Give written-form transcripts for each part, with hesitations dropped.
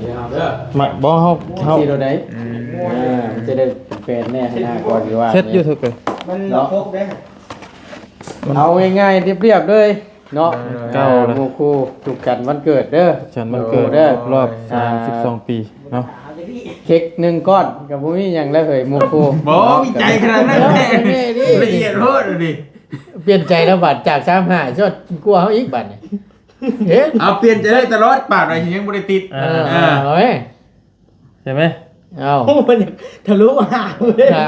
เด้อ มาบ่เฮา ที่เราได้จะได้เป็นแน่หน้าก่อนดีว่า เฮ็ดอยู่ทึกเลย มันพกได้ เอาง่ายๆเรียบๆเลยเนาะหมู่คู่ถูกกันวันเกิดเด้อ ฉันมันเกิด เด้อ รอบ32ปีเนาะ เค้ก1ก้อนกับบ่มีหยังแล้วเฮ้ยหมู่คู่ บ่มีใจขนาดนั้นแน่ละเอียดโพดดิ เปลี่ยนใจแล้วบัดจาก35ชดกลัวเฮาอีกบัดนี่เอ๊ะ เอาเปลี่ยนใจได้ตลอดปากอะไรยังบ่ได้ติด เฮ้ย ใช่ไหม เอา มันทะลุหางเลย เอ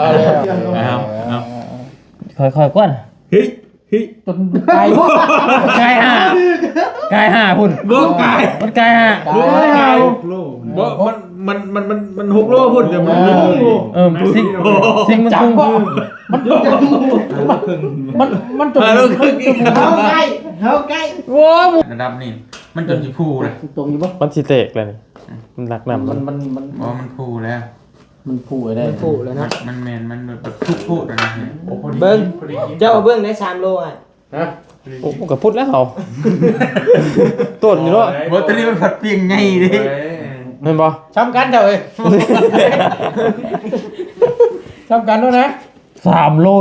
าเลย ค่อยๆก่อน เฮ้ยเฮ้ย จนไกลไกลห้าพุ่น บ่กาย มันไกลฮะ บ่กายบ่มัน6โลพุ่นเดี๋ยวมันสิ่งมันคง มันจน เขาใกล้ โว้ย ระดับนี้มันจนสิพูนะ ตรงอยู่ปะ มันสิเตกเลยนี่มันหนักหนำ มัน บ่มันพูแล้ว มันพูดได้ ผูแล้วนะ มันแม่นมันแบบทุกพูดนะ เบิ้งเจ้าเบิ้งได้3โลอ่ะ ฮะ โอ้ก็พูดแล้วเขาต้นอยู่เนาะ บ่ตอนนี้มันผัดเปียงไงดิ แม่นบ่ ช้ำกันเถอะเอ้ยช้ำกันด้วยนะ 3โล4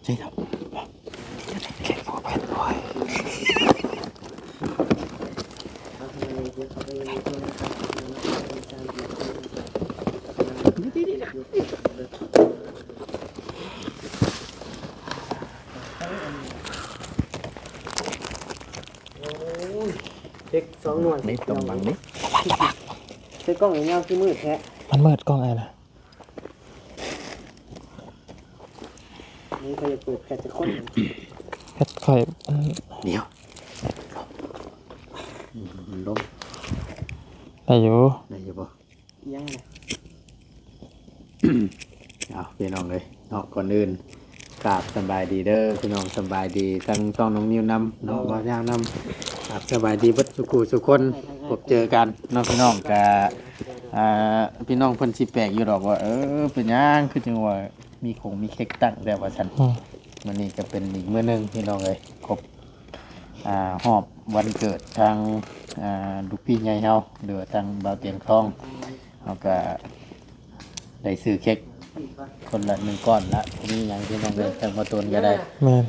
ใช่ครับเก่งพอไปหน่อย เด็ก2หน่วย นี่ตรงบังนี่ เด็กกล้องยาวคือมืดแท้ มันเมิดกล้องไอ้ล่ะ นี่เขาจะเปิดแค่จะคน เฮ็ดค่อย เดี๋ยวลม ได้อยู่ ได้อยู่ปะ ยังไง เอาพี่น้องเลยเนาะก่อนอื่นกราบสบายดีเด้อพี่น้องสบายดีทั้งต้องน้องนิ้วนำเนาะบ่ย่างนำกราบสบายดีเบิดสุขุสุคนพบเจอกันเนาะพี่น้องกะพี่น้องเพิ่นสิแปลกอยู่ดอกว่าเป็นหยังคือจังว่ามีเค้กตั้งแต่ว่าซั่น มื้อนี้ก็เป็นอีกมื้อหนึงพี่น้องเอ้ยครบฮอบวันเกิดทางลูกพี่ใหญ่เฮาหรือว่าทางบ่าวเตียงทองเฮาก็ได้ซื้อเค้กคนละ1ก้อนละมีหยังพี่น้องเอ้ยทางบ่ตูนก็ได้ แม่น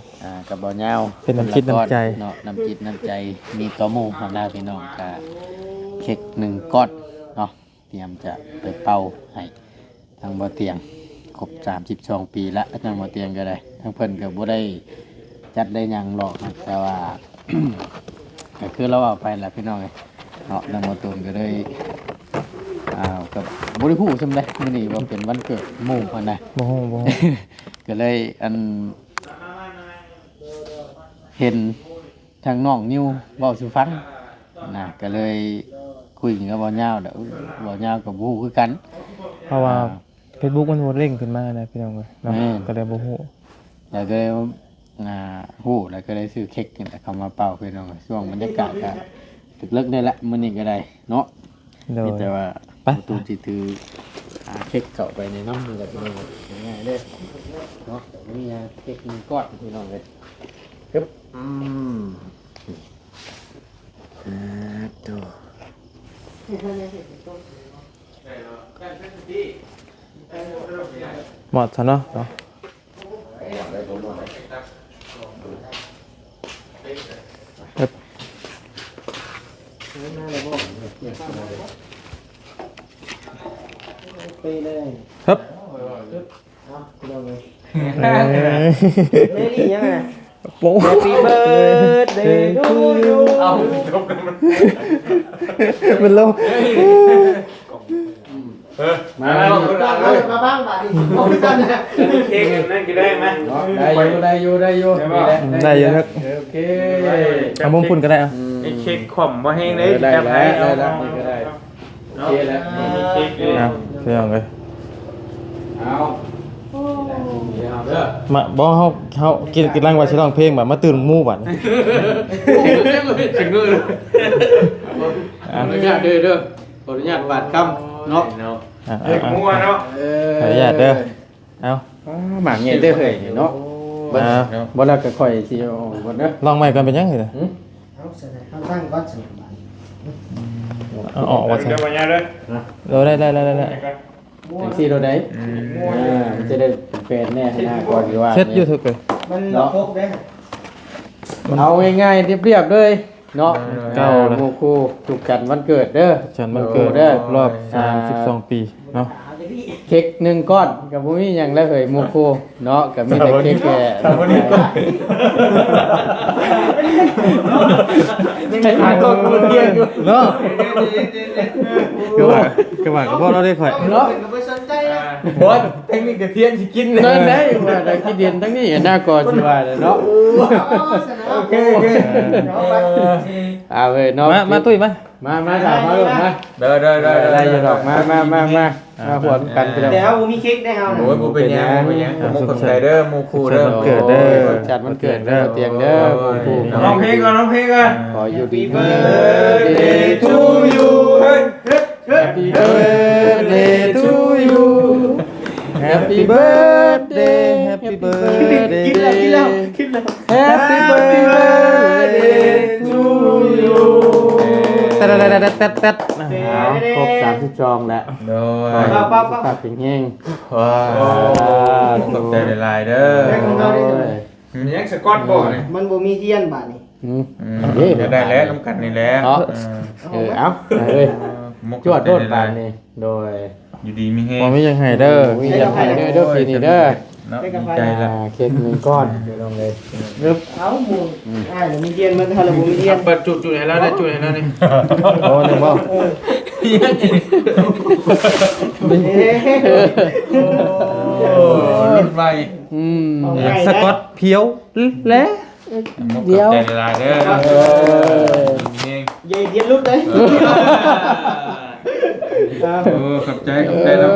กับบ่ยาว เป็นน้ำจิตน้ำใจ เนาะน้ำจิตน้ำใจมีต่อหมู่เฮาหน้าพี่น้องก็เค้ก1ก้อนเนาะเตรียมจะไปเป่าให้ทางบ่เตียงครบ32ปีละทางบ่เตียงก็ได้ทางเพิ่นก็บ่ได้จัดได้หยังหรอกครับแต่ว่า ก็คือเราเอาไปแล้วพี่น้องเอ้ยเนาะทางบ่ตูนก็เลยกับบริผู้สำเร็จมื้อนี้ว่าเป็นวันเกิดหมู่เพิ่นนะ บ่ฮู้บ่ฮู้ ก็เลยเห็นทางน้องนิวเว้าสู่ฟังนะก็เลยคุยกันกับบ่ยาวเด้อบ่ยาวกับบ่ฮู้คือกัน เพราะว่า Facebook มันบ่เร่งขึ้นมานะพี่น้องเอ้ยเนาะ แม่น ก็เลยบ่ฮู้ แล้วก็เลยฮู้แล้วก็เลยซื้อเค้กนี่แหละเข้ามาเป่าพี่น้องช่วงบรรยากาศก็ตึกเลิกได้ละมื้อนี้ก็ได้เนาะ โดย มีแต่ว่า ไป ประตูสิถือเค้กเข้าไปในน้ำนี่แหละพี่น้องง่ายๆเด้อเนาะมีเค้ก1ก้อนพี่น้องเลยครับตัว หมดซะเนาะเนาะ ไปเลย ครับ พี่น้องเลย เอ้ย เมลี่ยังไง โป๊ะ Happy birthday to you มันลง มาเลย มาบ้างบาดนี้เอาไปกันนะ เค้กนั่นก็ได้ไหม ได้อยู่ ได้เยอะครับ โอเค เอามุมพุ่นก็ได้เอา ไอ้เค้กขมบ่แห้งเลย ได้ จับ แล้ ให้ ว เอา ได้แล้วนี่ก็ได้โอเคแล้ว เค้กเลย เอาเรื่องเลย เอาเด้อ มาบ่เฮากินร่างว่าสิร้องเพลงแบบมาตื่นหมู่บัดนี้ ถึงเลยขออนุญาตเด้อขออนุญาตบาดคำเนาะ อ่ะ เค้กมั่วเนาะ ขออนุญาตเด้อเอา หมากเงี้ยเด้อเฮ้ยเนาะบ่แล้วก็ค่อยสิเอาบ่เด้อ ลองใหม่ก่อนเป็นยังไงล่ะ เอาเสร็จแล้วเอาตั้งก่อนเสร็จบาดนี้ เอาออกว่าซั่น เดี๋ยวมาเนี่ยเลย ได้ จังซี่เราได้มันจะได้เป็นแฟนแน่หน้าก่อนสิว่า เช็ดอยู่ทุกเลย มันครบได้ เอาง่ายๆเรียบๆเลยเนาะหมู่คู่ถูกกันวันเกิดเด้อ ฉันมันเกิดรอบ32ปีเนาะ เค้ก1ก้อนกับบ่มีหยังแล้วเฮ้ยหมู่คู่เนาะก็มีแต่เค้กแก่ ไม่ทานก็กูเที่ยงอยู่ เนาะก็ว่าก็บ่เราได้ข่อย เนาะ ก็ไปสนใจนะ บอสเทคนิคกระเทียมสิกินนั่นได้ว่าได้กินเดียนทั้งนี้หน้าก่อนสิว่าเนาะโอเคเอาเว้ยเนาะ มาตุ้ยมา มาถามมาลูกมา เด้อ ได้อยู่ดอกมาหัวกันไปแล้ว แต่เอามีเค้กได้เอา โอ้ยบ่เป็นยังบ่เป็นยังมุกคนใจเด้อมุกคู่เด้อ จัดมันเกิดเด้อเตียงเด้อผู้ ร้องเพลงก่อนร้องเพลงก่อน ขออยู่ดี Birthday to you Happy birthday to you Happy birthday Happy birthday กินแล้วกินแล้ว Happy birthday to you ตัดครบ30จองแล้ว โดย ป้า ตัดแห้ง ว้าวขอบใจหลายๆเด้อยังสกอตบ่นี่ มันบ่มีเทียนบาดนี้ จะได้แล้วน้ำกันนี่แหละ เอาเลยจวดโดดบานนี่โดย อยู่ดีมีแฮง บ่มียังให้เด้อ วิยังไงเด้อปีนี้เด้อ เนาะดีใจละ เค้ก1ก้อนเดี๋ยวลงเลย เอาหมูอ้ายมีเทียนมันถ้าเราบ่มีเทียน เปิดจุดให้แล้วได้จุดให้แล้วนี่ โอ้นึกว่า รุ่นใหม่ สกอตเพียวและ เดี๋ยว ใจหลายเด้อมีแฮง ใหญ่เทียนลุดเลย โอ้ขอบใจเนาะ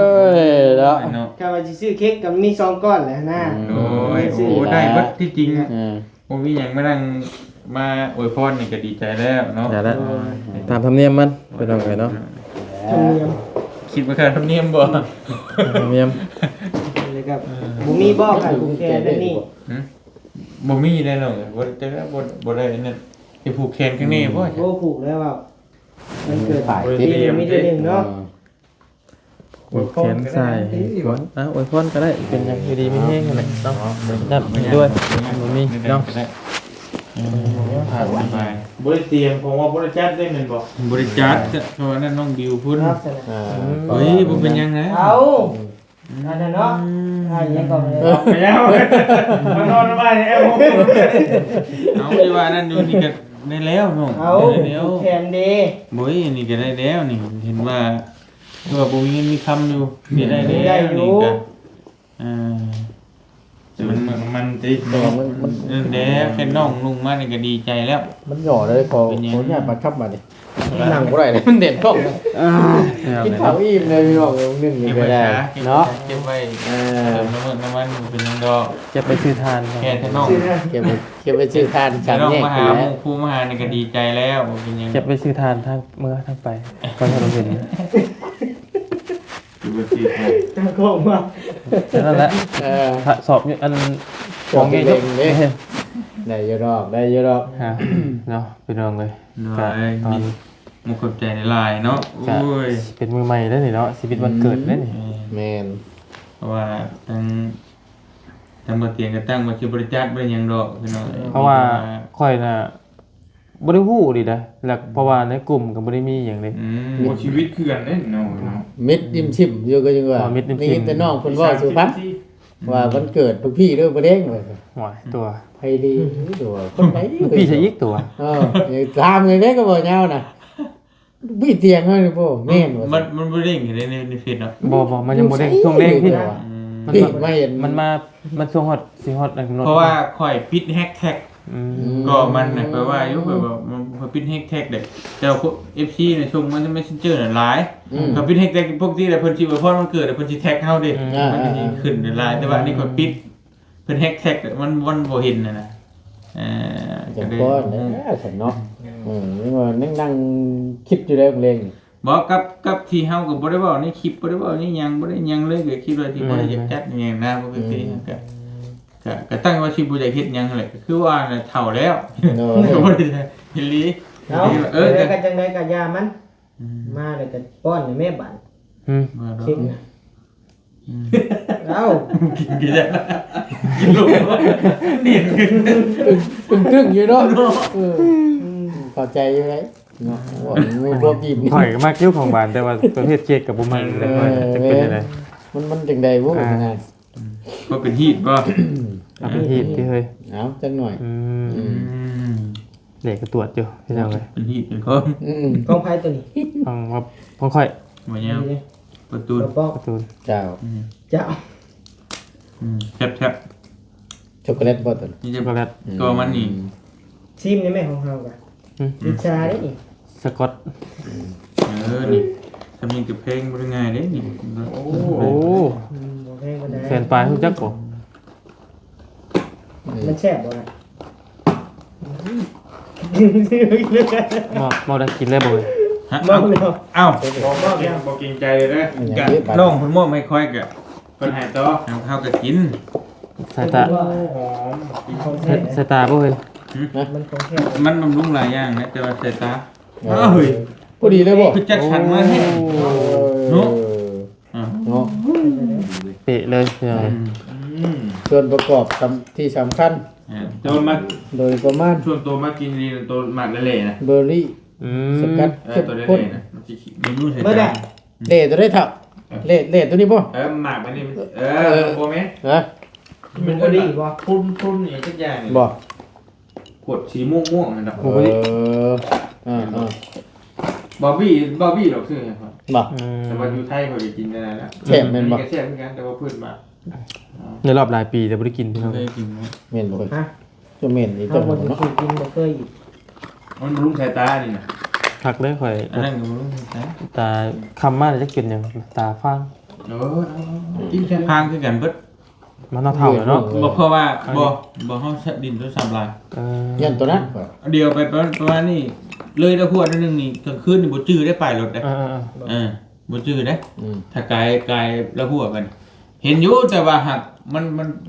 แล้ว เนาะ ถ้าว่าสิซื้อเค้กก็มี2ก้อนแหละนะ โอ้ยโอ้ได้เบิดที่จริงบ่มีหยังมานั่งมาอวยพรนี่ก็ดีใจแล้วเนาะ อย่าละตามธรรมเนียมมันเป็นเอาไงเนาะ ธรรมเนียม คิดว่าแค่ธรรมเนียมบ่ ธรรมเนียม เลยครับบ่มีบ่กันกรุงเทพได้นี่ บ่มีได้หรอกบ่เจอบ่ได้นั่นสิผูกแขนข้างนี้บ่ โอ้ผูกแล้วว่ามันเกิด ฝ่าย ปีนึงมีเดือนหนึงเนาะ อวยพรใส่อวยพรก็ได้เป็นยังดีไม่แห้งอะไรเนาะนับด้วยมันมีเนาะ ผ่านไปบ่ได้เตรียมผมว่าบ่ได้จัดได้แม่นบ่บ่ได้จัดเพราะว่านั่นน้องบิวพุ่น ครับเสร็จแล้ว เฮ้ยบ่เป็นยังไง เอาอันนั้นเนาะยังก่อนเลย ไปแล้วมานอนบ้านแอลเอาไปว่านั่นอยู่นี่ก็ได้แล้วน้อง เอา ได้แล้ว แทนเด บ่ยนี่ก็ได้แล้วนี่เห็นว่าบ่มีเงินมีคำอยู่นี่ได้แล้วนี่ก็แต่มันติดนั่นแหละแค่น้องลุงมานี่ก็ดีใจแล้ว มันหย่อเลยพอผมอยากมาขับมาดินั่งบ่ได้เลยมันเด่นกล้องกินข้าวอิ่มเลยพี่น้องนึงนี่ก็ได้เนาะ เก็บไว้น้ำมันเป็นยังดอก จะไปซื้อทาน แค่ถ้าน้อง เก็บไปชื่อทาน ถ้า สาม น้อง แยก มา อ หา ยู่ ห แล้ มู่ ว ผู้มาหานี่ก็ดีใจแล้วเป็นยัง จะไปซื้อทานทางเมื่อทางไปก็ทำเป็น อยู่กับที่ ตั้งกล้องมา นั่นแหละสอบอันของเงี้ยยก ได้เยอะดอกได้เยอะดอก ฮะเนาะเป็นเรื่องเลย น้อยมีมุขใจในลายเนาะโอ้ย เป็นมือใหม่ได้นี่เนาะชีวิตวันเกิดได้นี่ แมน เพราะว่าทั้งมาเตียงก็ตั้งมาคิวบริจาคเป็นยังดอกพี่น้อง เพราะว่าค่อยน่ะบ่ได้ฮู้ดินะแล้วเพราะว่าในกลุ่มก็บ่ได้มีหยังเลย ชีวิตคือกันเด้เนาะ มิดดิมชิมอยู่ก็ยังว่านี่แต่น้องเพิ่นว่าสุพัฒน์ว่าวันเกิดทุกพี่เด้อบ่เด้งเลย หวยตัว ไผดีตัวคนไหน พี่จะอีกตัว อย่าตามเลยเด้ก็บ่ยาวน่ะ พี่เตียงให้เลยพ่อแม่นว่า มันบ่ได้อยู่ในเฟซเนาะ บ่มันยังบ่ได้ช่วงแรกที่ มัน พี่ มา ไม่เห็น มันมามันช่วงฮอตสิฮอตอันกำหนด เพราะว่าข่อยปิดแฮชแท็ก อืม ก็มันน่ะแปลว่าอยู่แบบว่ามันปิดแฮชแท็กเด้แต่ว่าพวก FC เนี่ยช่วงมันจะ Messenger น่ะหลายก็ปิดแฮชแท็กพวกที่แต่เพิ่นสิอวยพรวันเกิดเพิ่นสิแท็กเฮาเด้มันสิขึ้นในไลน์แต่ว่านี่ข่อยปิดเพิ่นแฮชแท็กมันบ่เห็นน่ะจั ก็ ง ได้ พ่อเนี่ยฉันเนาะนี่ว่านั่งคิดอยู่ได้เพลง บอกกับที่เฮาก็บ่ได้เว้าในคลิปบ่ได้เว้าในหยังบ่ได้หยังเลยก็คิดว่าที่บ่ได้อยากจัดอหยังนะปกติก็ตั้งว่าสิบ่อยากเฮ็ดหยังนั่นแหละก็คือว่าน่ะเฒ่าแล้ว เนาะ ก็บ่ได้เฮ็ดลี เอาแล้วก็จังได๋ก็ยามันมาแล้วก็ป้อนให้แม่บ้าน อืม มา คิดน่ะเอ้า กินกันกินลูกนี่กิน ตึงอยู่เนาะเข้าใจอยู่ไหมเนาะว่ามือบ่กิน ข่อยก็มักอยู่ของบ้านแต่ว่าประเภทเค้กก็บ่มักแต่ข่อยจะเป็นจังได๋ มันจังได๋บ่นะ บ่เป็นฮีตบ่ เอาเป็นฮีตที่เฮ้ย เอาจังหน่อย เด็กก็ตรวจอยู่พี่น้องเอ้ย เป็นฮีตเป็นคน ของไผตัวนี้ ฟังว่าของข่อย บ่ยาวประตู กระป๋อง ประตูน เจ้า เจ้า แซ่บ ช็อกโกแลตบ่ตัว ๆนี่ ช็ จะ อกโกแลต ก็มันนี่ ชิมในแม่ของเฮาก็ อืม วิชาได้นี่ สกอต นี่ทำยิงกับเพลงบ่ได้ง่ายเด้นี่โอ้ โอ้ บ่แพงบ่ได้ แฟนปลายฮู้จักบ่ มันแซ่บบ่ล่ะ บ่ได้กินแล้วบ่เว้ย ฮะ บ่แล้ว เอ้าบ่เกรงใจเลยนะกะน้องเพิ่นมอบให้ค่อยกะเพิ่นให้ต่อเฮาก็กิน สายตา หอม ของ สา แท้ ยสายตาบ่เว้ย มันของแท้ มันบำรุงหลายอย่างนะแต่ว่าสายตาเฮ้ย พอดีเลยบ่ คือจัดสรรมาให้ เนาะ อ่า เนาะ เปะเลยพี่น้องเอ้ย ส่วนประกอบที่สำคัญ โดนมา โดยประมาณ ช่วงตัวมากินนี่ตัวหมักเละๆนะ เบอร์รี่ อืม สกัด ตัว เข้มข้น เละๆนะมันจะมีนู่นใส่ บ่ได้ เล่ตัวได้เท่าเล่ตัวนี้บ่ หมักมันนี่โบแม่ ฮะ มันบ่ดีบ่ พุ่นอย่างทุกอย่างนี่ บ่ ขวดสีม่วงๆนะครับ อ่า บอบบี้หรอกซื้อครับ บ่ อืม แต่ว่าอยู่ไทยเขาจะกินได้แล้ว แซ่บแม่นบ่ ก็แซ่บเหมือนกันแต่ว่าเพิ่นมา ในรอบหลายปีแต่บ่ได้กินพี่น้อง เค เอ้ย ยกินมั้ย แม่นบ่ ฮะ จะแม่นนี่ เฮา เจ้า บ่ เนาะ ได้กินบ่เคยอีก มันบำรุงสายตานี่นะ พักเลยข่อย อันนั้นก็บำรุงสายตา ตาคำมาจะกินหยังตาฟ้าง กินแค่พางคือกันเบิด มันเท่าๆเนาะ บ่เพราะว่าบ่เฮาดินตัว3ลาย ยันตัวนั้น เดียวไปประมาณนี้เลยตะขวดนึงนี่กลางคืนนี่บ่จื้อได้ไปรถได้ บ่จื้อได้ถ้ากายละหัวกัน เห็นอยู่แต่ว่าหักมัน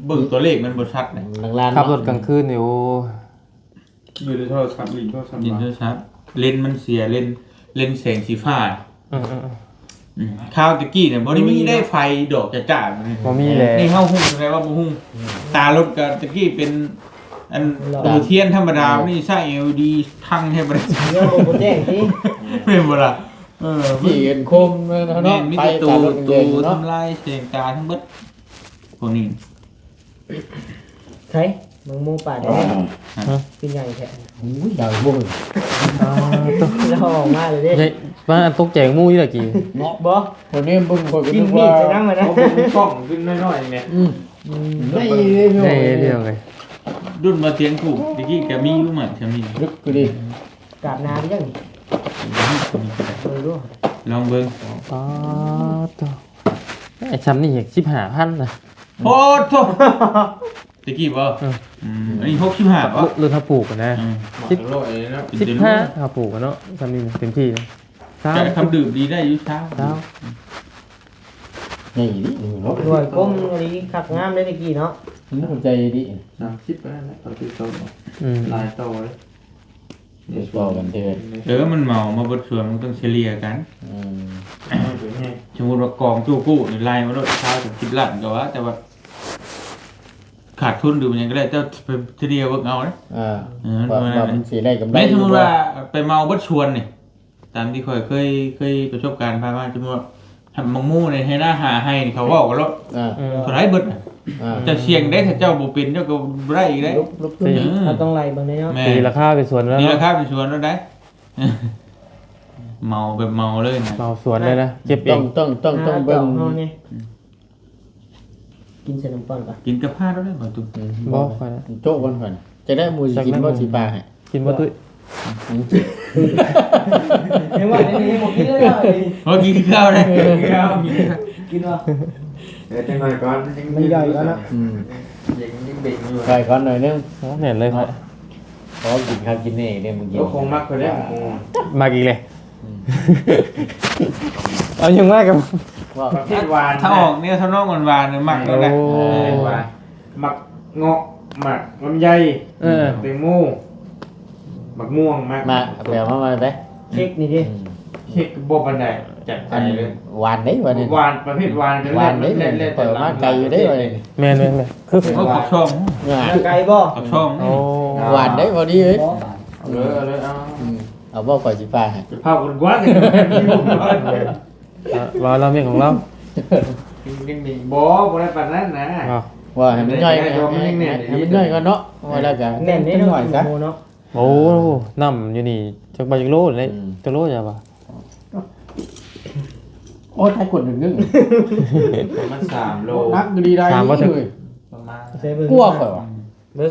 เบิ่งตัวเลขมันบ่ชัดนะ ลาน ขับรถกลางคืนนี่โอ้ อยู่ในโทรศัพท์ลิงโทรศัพท์ลิงโทรศัพท์เลนส์มันเสียเลนส์แสงสีฟ้า ข้าวตะกี้เนี่ยบ่ได้มีได้ไฟดอกจ้าๆ บ่มีแล นี่เฮาฮู้แสดงว่าบ่ฮู้ตารถก็ตะกี้เป็นอันดูเทียนธรรมดานี่ใช้ LED ทั้งให้บ่ได้ เดี๋ยวบ่แจ้งสิ แม่นบ่ล่ะๆที่เห็นโคมเนาะ แม่นมี ไป แต่ ตามรถ ตู เนาะ ทำลายเสียงตาทั้งเบิดพวกนี้ ใครมึงหมูป่าแดงเป็นใหญ่แท้ อุ้ยดาวบ่ แล้วออกมาเลยเด้ ใหญ่ว่าอันตกใจหมู่อยู่ล่ะกี่ เนาะ บ่ คนนี้เบิ่งคนก็ กิน นึก มี ว่า ดจะนั่งมานะ เอากล้องขึ้นน้อยๆเนี่ย ได้เลยพี่ ได้พี่น้องเอ้ย รุ่นมาเตียงถูกตะกี้ก็มีอยู่มั้งใช่มั้ย ลึกก็ดี กราบนาไปยังนี่ดู ลองเบิ่ง อ๋อตัวไอ้ซ้ำนี่อยาก15,000น่ะ โอ้โธ่ตะกี้บ่อันนี้65บ่ รุ่นถ้าปลูกอะนะ โลยนะ 15ถ้าปลูกอะเนาะซ้ำนี่เต็มที่นะ แต่คำดื่มดีได้อยู่เช้า เช้า นี่ดิเนาะ ด้วยก้มอันนี้ขักงามได้ตะกี้เนาะ ผมใจดี 30ไปแล้วตอนที่โต ลายโตเลย เดี๋ยวต่อกันเถิด มันเมามาบดสวนมันต้องเฉลี่ยกันสมมติว่ากองตู้กู้ในลายมันลดเช้าถึง10 ล้านก็ว่าแต่ว่าขาดทุนดูมันยังก็ได้เจ้าไปทีเดียวเบิกเอานะ ว่ามันสิได้กำไร แม้สมมติว่าไปเมาบดชวนนี่ตามที่เคยประสบการณ์ผ่านมาสมมติว่าทำมังมู่ในให้หน้าหาให้นี่เขาว่ากันแล้วเท่าไรเบิดจะเสี่ยงได้ถ้าเจ้าบ่เป็นเจ้าก็บ่ได้อีกได้ ลุกขึ้น เราต้องไล่บางเนาะ แม่ ตีราคาไปส่วนแล้ว นี่ เนาะ ราคาเป็นชวนแล้วได้ เมาแบบเมาเลยนะ เมาสวนเลยนะเก็บเอ ต้องเบิ่ง เฮานี่กินเสร็จน้ำป้อนก่อน กินกับผ้าแล้วได้บ่ตุ้ม บ่ค่อยนะ โจ๊กก่อนจะได้หมูสิกินบ่สิปลาให้ กินบ่ตุ้ย เห็นว่าในนี้บ่กินเลย โอ้กินข้าวเลยกินข้าว กินว่า เดี๋ยวจังหน่อยก่อน มันใหญ่แล้วนะ ยังเด็กอยู่ ใส่ก่อนหน่อยนึง โอ้เห็นเลยครับ ขอกินข้าวกินนี่เด้มึงกิน ก็คงมักไปแล้ว มาอีกเลยเอายังมากกับ ว่า ประเภทหวานถ้าออกเนี่ยถ้าน้องหวานๆเนี่ยมักแล้วแหละหวานมักเงาะมักลำไยแตงโมมักม่วงมัก มาแปลว่ามาได้ เค้กนี่ดิ เค้กบ่ปานใดจัดใจเลย หวานเด้วันนี้ หวานประเภทหวาน หวานเด้เปิดมาไกลอยู่เด้วันนี้ แม่นคือ เขาผักช่อง ไก่บ่ ผักช่อง โอ้ หวานเด้พอดีเอ้ย เลยเอา เอาบ่ก่อนสิปลาให้ จะพาคนกว้างกันมีบุญก่อน เราเมียของเรา กินมีบ่ได้ปานนั้นนะ ว่าให้มันย่อยให้มันย่อยก่อนเนาะว่าแล้วก็ แน่นนี่ หน่อยซะ เนาะ โอ้น้ำอยู่นี่จักบาจักโลเลยจักโลจ้ะป่ะ โอ้ถ้ากดนึง มัน3โล นักดีได้เลย ประมาณ ใส่เบิ่ง กลัวข่อยว่ะ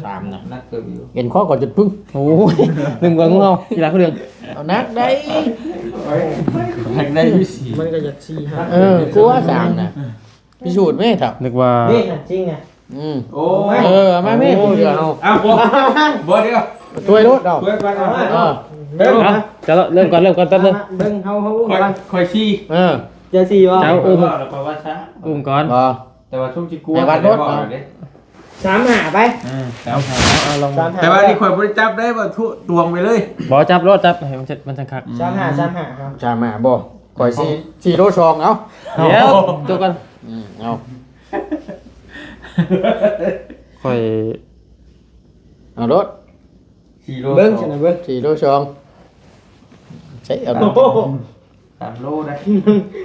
3น่ะ นักเกินอยู่ เห็นข้อก่อนจุดพึ่ง โอ้ยหนึ่งกว่างูเห่ากีฬาเขาเดือง เอานักได้ แข่งได้อยู่4 มันก็จะ4 5 กลัว3น่ะพิสูจน์แม่ครับ นึกว่า นี่น่ะจริงน่ะ โอ้ มาแม่เดี๋ยวเอา อ้าวบ่เดี๋ยว ช่วยรถเอา ช่วยกันเอา เบิ่ง จะเริ่มก่อนแป๊บนึง เบิ่งเฮา คอยชี้ จะสิบ่ เจ้า อุ้มแล้วก็ว่าช้า อุ้มก่อน บ่ แต่ว่าช่วงที่กลัว 3 5ไป เอาลอง 3 แต่ว่านี่คอยบริจับได้บ่ทุดวงไปเลย บอจับรถจับให้มันจะคัก 5 3 5ครับ ชามาบ่ข่อย4โลซองเอา เดี๋ยวตัวกัน เอา ค่อย เอารถ 4โล เบิ่งซั่นน่ะเบิ่ง 4โลซองใช่เอา 3โลได้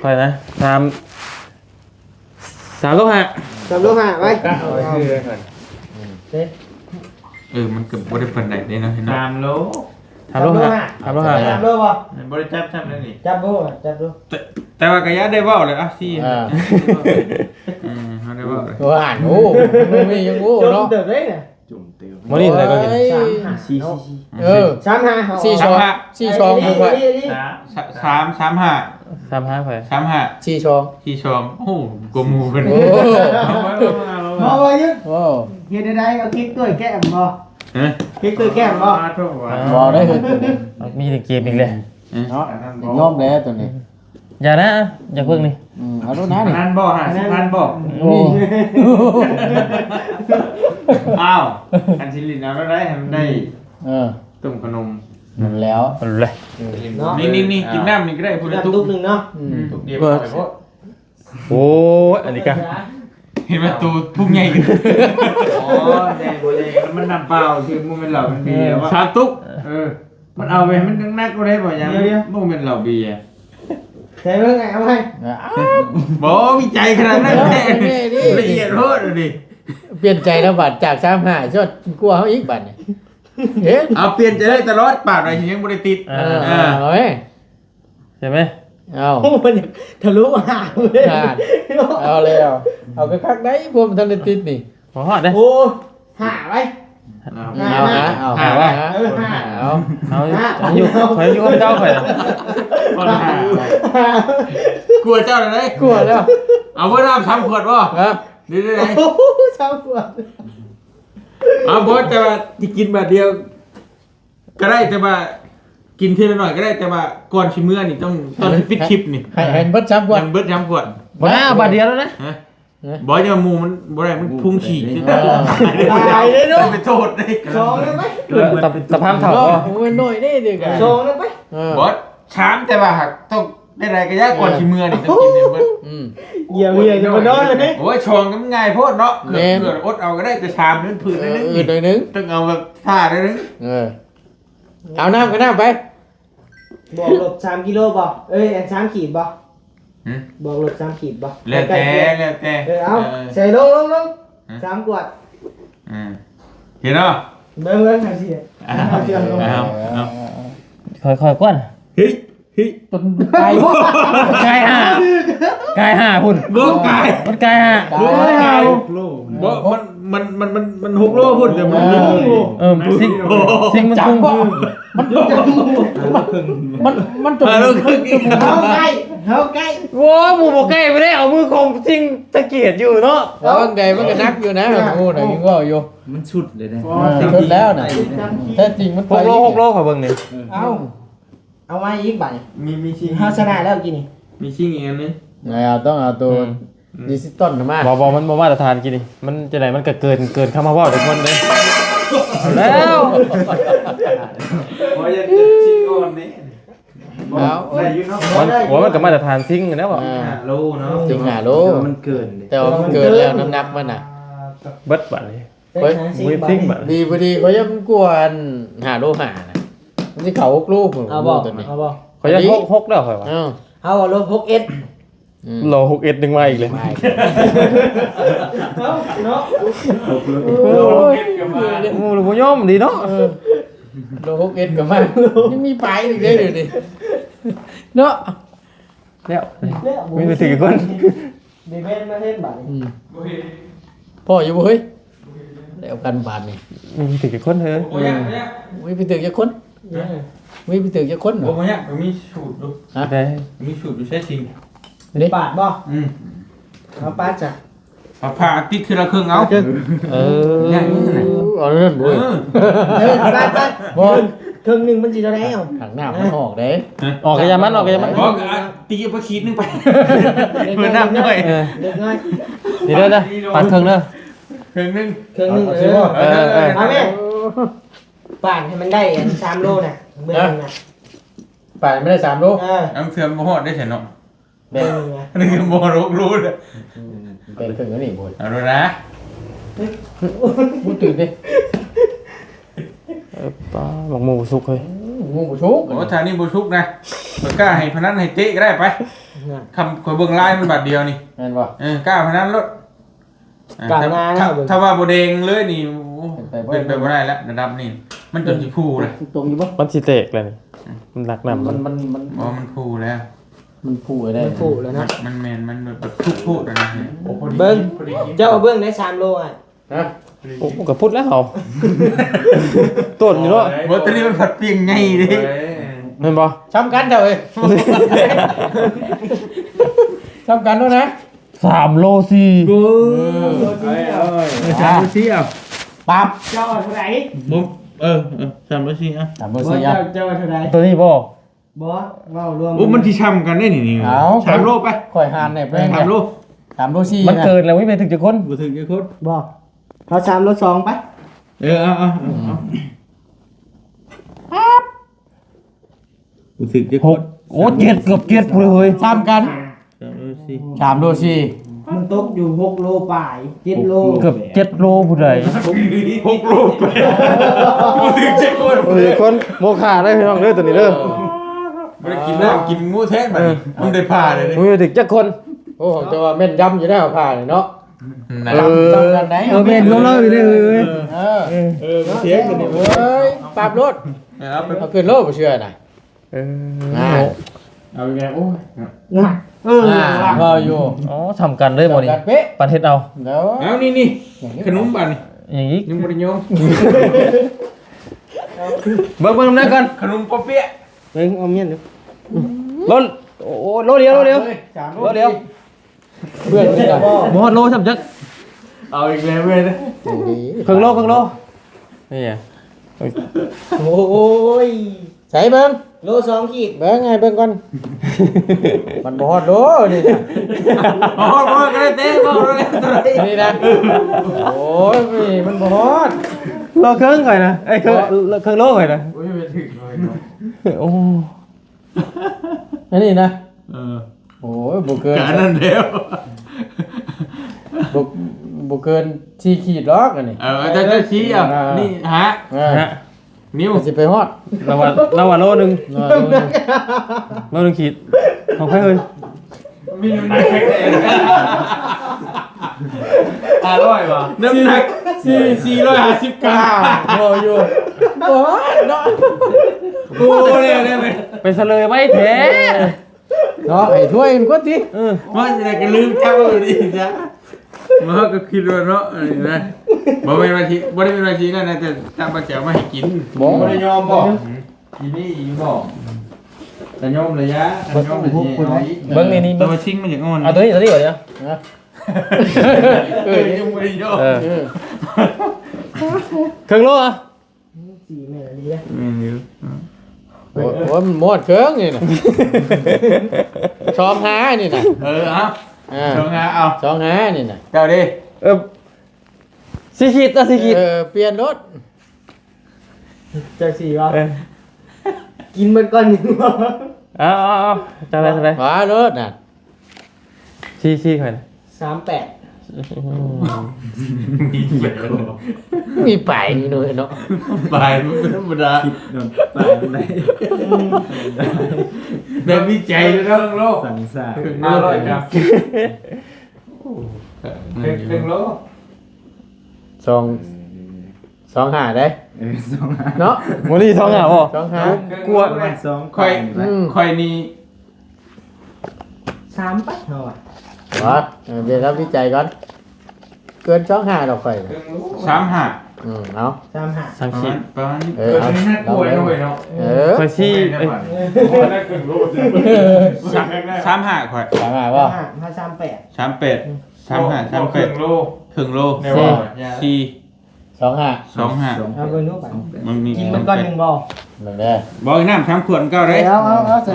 ค่อยนะ3โลหะ 3โล5ไป มันเกือบบ่ได้ปานใดเด้เนาะ3โล 3โลหะ 3โลบ่ บริจับทำนั่นนี่ จับบ่จับดู แต่ว่ากะยะได้เว้าเลยอ่ะซี่เฮาได้เว้าเลย ว่าอ่านโอ้มันมียังโง่เนาะ เติบเลยน่ะ มื้อนี้อะไรก็กิน เออ 3 5 4ซองถูกป่ะ 35 35ค่อย 35 4ซอง ที่ชองโอ้กมูกัน โอ้ บ่ว่ายึด โอ้ เฮ็ดได้เอาคลิกตัวแก้มบ่ ฮะ คลิกตัวแก้มบ่ บ่ได้คือ มีแต่เกมอีกเลย เนาะยอมแล้วตัวนี้ อย่านะอย่าเพิ่งนี่ เอารถนะนี่ พันบ่50,000บ่ โอ้ อ้าวอันสิลินเอาได้ให้มันได้ เออ ต้มขนม นั่นแล้ว เอาเลย นี่กินน้ำนี่ก็ได้พูด น้ำ ตุ๊ ตุ๊ ก กนึงเนาะ เดี๋ยวไปเพราะ โอ้ยอันนี้ก็ เห็นว่าตูพุ่งใหญ่กันอ๋อแดงบ่แดงแล้วมันน้ำเปล่าคือมันเป็นเหล้ามันเบียร์ว่าชาตุ๊กมันเอาไปมันนักก็ได้บ่ยังมันเป็นเหล้าเบียร์ ใส่เบิ่งไงเอาให้ บ่มีใจขนาดนั้นแน่ละเอียดโพดดิ เปลี่ยนใจแล้วบัดจาก35ชดกลัวเขาอีกบัดนี่เอ๊ะ เอาเปลี่ยนใจได้ตลอดปากหน่อยยังบ่ได้ติด เอาเอ้ย ใช่ไหม เอา มันทะลุหาเลย เอาแล้วเอาคักๆได้พวกมันทันได้ติดนี่ ขอฮอดได้ โอ้หาไป เอาฮะเอาฮะเอา เอาอยู่คอยอยู่กับเจ้าคอย กลัวเจ้าเลย กลัวแล้ว เอาเมื่อน้ำทำขวดบ่ ฮะ นี่ได้ไหน โอ้เช้ากว่า เอาบอสแต่ว่าที่กินแบบเดียว ก็ได้แต่ว่ากินทีละหน่อยก็ได้แต่ว่าก่อนชิเมื่อนี่ต้องตอนที่ปิดคลิปนี่ ให้เบิดซ้ำก่อน ยังเบิดย้ำขวด บ่ได้บาทเดียวแล้วนะ ฮะบอสจะมูมันบ่ได้มันพุ่งฉี่ ตายเลยเนาะ ไปโทษได้ สองเลยไหม ตะพามเถ่า มันหน่อยนี่ดิกัน สองเลยไหม บอสช้ามแต่ว่าหากต้องได้ไรก็ยากก่อนชิเมื่อนี่ต้องกินเนี่ยเบิด เหยียบจะมานอนเลย โอ้ยชองก็ง่ายโพดเนาะเกือบอดเอาก็ได้แต่ชามนั้นผืนนึง หน่อยนึง ต้องเอาแบบท่าได้นึง เอาน้ำกันน้ำไป บอกหลบ3 กิโลบ่เอ้ย3 ขีดบ่บอกหลบ3 ขีดบ่ แล้วแต่ เอาใส่ลง3 ขวด เห็นเนาะ เบิ่งหาสิเอาเชือกลง ค่อยๆกวน เฮ้ย ต้นไก่ไก่ห่าไก่ห่าพุ่น บ่ไก่ มันไก่ห่า บ่ไก่บ่มัน6โลพุ่นแต่มันสิ่งมันคงมันจม เขาใกล้เขาใกล้ ว้าหมูบอกไก่ไม่ได้เอามือคงสิ่งตะเกียดอยู่เนาะ แล้วบางใดมันก็นักอยู่นะงูน่ะยังว่าอยู่ มันชุดเลยนะ สุดแล้วน่ะแท้จริงมัน 6 โลขอเบิ่งนี่ เอาไว้อีกบ่าย มีชิง เฮาชนะแล้วกินนี่ มีชิงอีกอันนึง ไงเอาต้องเอาตัวดิจิตอลมา บ่มันบ่มาตรฐานกินนี่มันจะไหนมันก็เกินคำว่าทุกคนเลยแล้ว พอจะชิงก่อนนี่ เอา ได้อยู่เนาะ มันก็มาตรฐานซิ่งนะบ่ โลเนาะ จริงหาโล มันเกิน แต่ว่ามันเกิดแล้วน้ำหนักมันน่ะ เบิดบัดนี่ เฮ้ยซิ่ง ซิ่งบัด ดีพอดีเขายังกวนหาโลหานะมันจะเขาลูก เอาบ่ ตัวนี้ เอาบ่ เขาจะ6แล้วค่อยว่า อ้าว เอาบ่ลบ 6S โล6 นึงมาอีกเลย เนาะ โอ้โหบ่ยอมดีเนาะ โลหกเอ็ดกับมายังมีปลายอีกเลยเดี๋ยวนี้เนาะ แล้วมีไปถึงคน ดีเวนมาเฮ็ดบ่าย พ่ออยู่บ่เฮ้ยแล้วกันบาทนี่ มีถึงคนเฮ้ย โอ้ยเนี่ย มีไปตึกจะคนมีไปตึกจะคนเหร โอ้ อย เนี่ยมีสูตรดู ได้ มีสูตรดูใช่จริง นี่ ปาดบ่ อืม เอาปาดจ้ะ ผ่าติดทีละครึ่งเอา เออ เอาเรื่องบุ้ย ปาดบ่ ครึ่งนึงมันสิเท่าไหร่เอา ถังน้ำมันออกเด้ ออกกระยามันออกกระยามัน บอกตีไปขีดนึงไปเพื่อน้ำด้วย เด็กน้อย นี่เด้อปัดเครื่องเด้อ ครึ่งนึง ครึ่งนึงมาแม่ปาดให้มันได้อัน3โลน่ะเบิ่งน่ะ ป่านไม่ได้3โล น้ำเสื่อมบ่ฮอดได้ใช่เนาะ เบิ่งน่ะ นี่คือบ่รู้เลย เป็นถึงแล้วนี่บุ้ย เอาดูนะ พูดตื่นดิ ป้าหมกหมูสุกเฮ้ย งูบุชุก โอ้ทางนี้บ่ชุกนะบ่กล้าให้พนันให้เตะก็ได้ไปคำข่อยเบิ่งลายมันบาดเดียวนี่ แม่นบ่ กล้าพนันรถถ้าว่าบ่แดงเลยนี่เป็นไปบ่ได้แล้วระดับนี้มันจนสิพูเลย ตรงอยู่บ่ มันสิเตกเลยนี่มันหนักหนำ มั มัน น อ๋อมันพูแล้ว มันพูดได้ มันฟูแล้วนะ มันแม่นมันแบบทุกพูดแล้วนะโอ้พอดี เบิ่งเจ้าเบิ่งได้3โลอ่ะ ฮะ โอ้กับพุทธแล้วเขาต้นอยู่เนาะ บ่ตอนนี้มันผัดเปียงไงดิ เห็นบ่ ช้ำกันเจ้าเอ้ยช้ำกันด้วยนะ 3 โล4 กู3บ่ซี่อ่ะ ปั๊บ เจ้าเท่าไหร่ บ่3บ่ซี่อ่ะ 3เบอร์4อ่ะ เจ้าเท่าไหร่ ตัวนี้บ่ บ่เว้ารวม โอ้มันสิช้ำกันได้นี่3โลไป ข่อยหานเนี่ยแป้ง 3โล 3โล4 มันเกินแล้วไม่ไปถึงจะคน บ่ถึงจะโคตร บ่เอา3โล2ไป เอาบ่ถึงจะโคตร 6โอ้7เกือบ7เลยเฮ้ย ช้ำกัน 3โลซี่ 3โล4 มันตกอยู่6โลป่าย7โล เกือบ7 โลผู้ใด 6โลไปบ่ถึงจะโคตร โอ้ยคนโมขาได้พี่น้องเด้อตัวนี้เด้อ บ่ได้กินน้ำกินงูแท้บัดนี้มันได้ผ่าเลย มึงถึงจักคน โอ้จะว่าแม่นยำอยู่ได้เอาผ่าเลยเนาะ นะ ช้ำกันไหน แม่นก็เล่าอยู่เลยเฮ้ย เสียงกันนี่เว้ยปรับรถ เอาไป เอาขึ้นรถบ่เชื่อน่ะ เอาไปไงโอ้ย น่ะรออยู่ อ๋อทำกันเลยบ่นี่ กันเป๊ะ ปันเฮ็ดเอา เดี๋ยว เอานี่ขนมบัดนี่ อย่างนี้ ยังบ่ได้โยม เบิ่งนั่นกัน ขนมปอเปี๊ยะ เบิ่งเอาเมียนดู รถโอ้โลเดียวโลเดียว รถเดียวเพื่อนนี่กัน บ่ฮอดโลซ้ํจัก เอาอีกแล้วเว้ยนะ ครึ่งโลนี่อ่ะ โอ้ย ใส่เบิ่ง โล2ขีด เบิ่งไงเบิ่งก่อนมันบ่ฮอดโลนี่นะ โอ้โหก็ได้เต้บ่ได้ตัวไหน นี่นะโอ้ยมันบ่ฮอด โลครึ่งก่อนนะเอ้ยครึ่งโลก่อนนะ โอ้ยไม่ถึงเลยเนาะ โอ้ อันนี้นะ อ โอ้ยบ่เกิน การนั้นแล้ว บ่เกิน4ขีดหรอกอันนี้ จะชี้อ่ะนี่ฮะ ฮะ นิ้ว สิไปฮอด เราว่าโลนึงโลนึงขีดของใครเอ้ย มีน้ำหนักแค่ไหน500ป่ะน้ำหนัก459 โอ้อยู่บ่ฮอดเนาะ โอ้เนี่ย ไปเฉลยไว้แท้ เนาะไอ้ถ้วยมันก็สิ ว่าจะได้ก็ลืมเจ้าดิจ้ะมาก็คิดว่าเนาะอะไรนะบ่เป็นว่าทีบ่ได้เป็นว่าทีนั่นนะแต่ตามปลาแจ๋วมาให้กิน บ่ บ่ได้ยอมบ่ทีนี่อีบ่แต่ยอมระยะแต่ยอมระยะ เบิ่งนี่ ตัว เบิ่ง ชิงมันอย่างอ่อน เอาตัวนี้ก่อนเดี๋ยว ยังบ่ได้ดอก ครึ่งโลอ่ะ สี่แม่นดีนะ โอ้ยมันหมดเครื่องนี่น่ะชอมหานี่น่ะ เอา ชงเอา ชอมหานี่น่ะ เจ้าดิ สิขีดอ่ะสิขีด เปลี่ยนรถ จากสี่วะกินมันก่อนหนึ่งวะ เอาจังไร หารถน่ะ ชี้ค่อยนะ 38 มีเจ็บ มีไปนี่หน่อยเนาะ ปลายมันเป็นธรรมดาปลายมันไหนแบบวิจัยเลยนะโลกสั่งสา500ครับครึ่งโล สองหาได้เนาะ โมลี่ท้องอ่ะบ่ สองหา กลัวค่อยนี่ 38เนาะ วะเดี๋ยวเราวิจัยก่อนเกินสองหาดอกไฟ 35 เนาะ 35 สังขีด ประมาณนี้ เออ ตัวนี้น่ากลัวหน่อยเนาะ ค่อยชี้ 35ค่อย สองหาป่ะ ถ้า38 38 35 38โลครึ่งโล4 สองหา 25 เอาเบิ่งดูไป มันมี กินมันก่อนหนึ่งบ่ เหมือนเด้อ บอกน้ำ3ขวดก็ได้ เอาใส่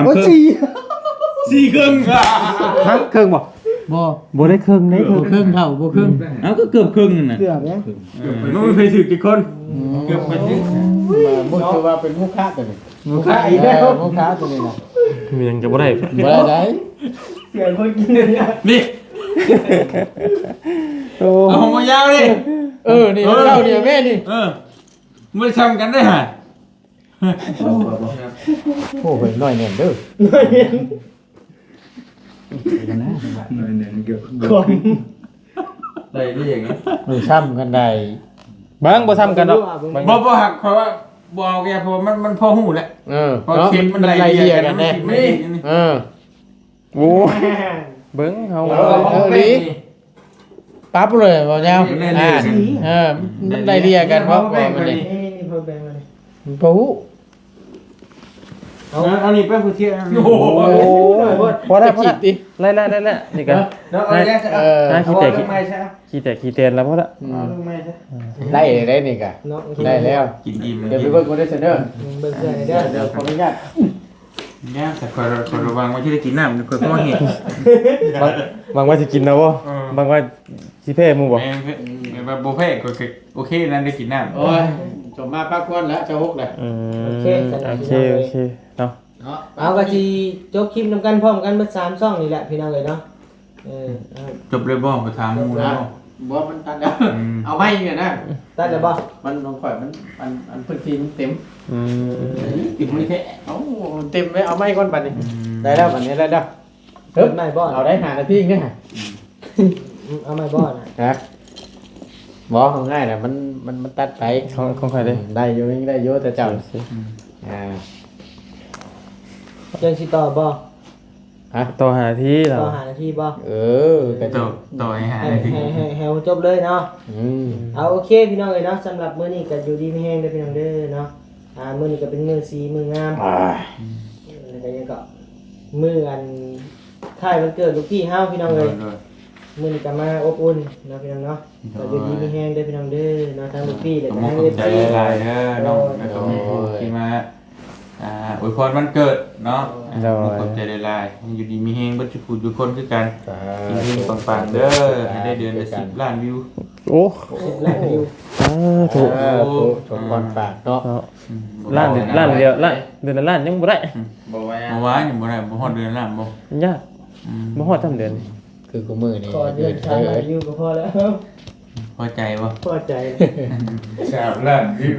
3 โอ้ ครึ่ง สี่ 4ครึ่ง ฮะครึ่งบ่บ่ได้ครึ่งได้ครึ่ง ครึ่งเท่าบ่ครึ่ง เอาก็เกือบครึ่งน่ะ เกือบเนี่ย มันไม่เคยถึงกี่คนเกือบไปถึง มุกคือว่าเป็นมุกค้าตัวนี้ หมูขาอีกแล้ว มุกค้าตัวนี้นะ มียังจะบ่ได้ บ่ได้ เกือบคนกินเลยนะ นี่ โอ้ เอามายาวดิ นี่เจ้าเนี่ยแม่นี่ ไม่ทำกันได้ฮะ โอ้ยน้อยเนี่ยเด้อ คน ได้ได้อย่างนี้ มือซ้ำกันได้ บางบ่ซ้ำกันดอก บ่หักเพราะว่าบ่เอาแกเพราะมันพอหูแหละ พอ เนาะ เข็มมันไล่ ไล่ เลี่ เลี่ ย ย กั กัน น แน่ แน่ โอ้เบิ่งเฮา ปั๊บเลยบ่ยาวมันไล่เลี่ยกันเพราะว่ามันนี่ นี่เพิ่มแบงมาเลย ปู เอานี่ไปผู้เชี่ยว โอ้พอได้ ขีดดิ ไล่นี่กัน แล้วเอาแยกเอาเรื่องไม่ใช่ ขี้แตนแล้วพอละ เอาเรื่องไม่ใช่ ไล่ได้นี่กะ เนาะ ได้แล้ว กินอิ่ม เดี๋ยวไปเบิ่งคนได้เสนอ เบิ่งเสื้อเด้อ เดี๋ยวขออนุญาต เนี่ยแต่คอยระวังว่าที่ได้กินน้ำคอยพ่อเห็น บางว่าสิกินนะบ่บางว่าสิแพ้หมู่บ่ แบบบุฟเฟ่ก็โอเคนั่นได้กินน้ำ โอ้ยจบมาพักก่อนแล้วจะฮกเลย โอเคเนาะ เนาะ เอาก็สิจบคลิปนำกันพร้อมกันเบิด3ช่องนี่แหละพี่น้องเอ้ยเนาะเอา จบเลยบ้องไปถามมูแล้ว บ่มันตันแล้วเอาไม้เนี่ยนะ ตัดแล้วบ่ มันลงข่อยมันพื้นที่มันเต็ม ปิดมือแท้ เอ้าเต็มไว้เอาไม้ก่อนบัดนี้ได้แล้วบัดนี้ได้แล้ว เพิ่มไม่บ่ เอาได้หานาทีอีกเนี่ย เอาไม่บ่น่ะ ฮะบ่เอาง่ายน่ะมันตัดไป ของใครได้ ได้อยู่ยังได้อยู่แต่เจ้าอ่า เจังสิต่อบ่ ฮะ ต่อหาที่เรา ต่อหานาทีบ่ ก็จะ ต่อให้หา ให้ ได้ถึง ให้จบเลยเนาะ อืม เอาโอเคพี่น้องเอ้ยเนาะสำหรับมื้อนี้ก็อยู่ดีมีแฮงเด้อพี่น้องเด้อเนาะมื้อนี้ก็เป็นมื้อสีมื้องาม แล้วก็ยังก็มื้ออันท้ายวันเกิดลูกพี่เฮาพี่น้องเอ้ยมื้อนี้ก็มาอบอุ่นเนาะพี่น้องเนาะก็อยู่ดีมีแฮงเด้อพี่น้องเด้อเนาะทั้งลูกพี่แล้วก็ มุ ทั้ง ก FC ใจลายเด้อน้องแล้วก็มีผู้ที่มาอวยพรวันเกิดเนาะมุกใจลายอยู่ดีมีเฮงบัจจุกุทุกคนคือกันกินปังๆเด้อให้ได้เดือนละ10 ล้านวิว โอ้ 10ล้านวิว ถูก ชมก่อนฝากเนาะ ล้านเดียวเดือนละล้านยังบ่ได้ บ่ว่าอย่างบ่ได้บ่ฮอดเดือนล้านบ่ ยากบ่ฮอด3เดือน คือกูมือนี่ ขอเดือน3ล้านวิวก็พอแล้ว พอใจบ่ พอใจ 3 ล้านวิว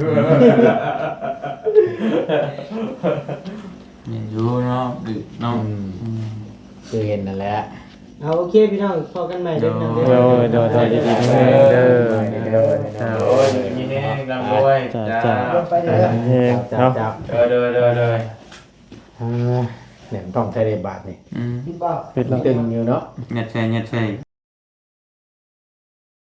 เนี่ยอยู่เนาะดึกน้อง คือเห็นนั่นแหละ เอาโอเคพี่น้องพอกันใหม่เด้อพี่น้องเด้ โดยดีๆแม่เด้อ โอ้ยมีแห้งลำด้วยจ้า ไปเด้อ เฮงเนาะ เด้อ เนี่ยต้องใช้ได้บาทนี่ พี่บ่าว ปิดแล้ว ตึงอยู่เนาะ ยัดใช่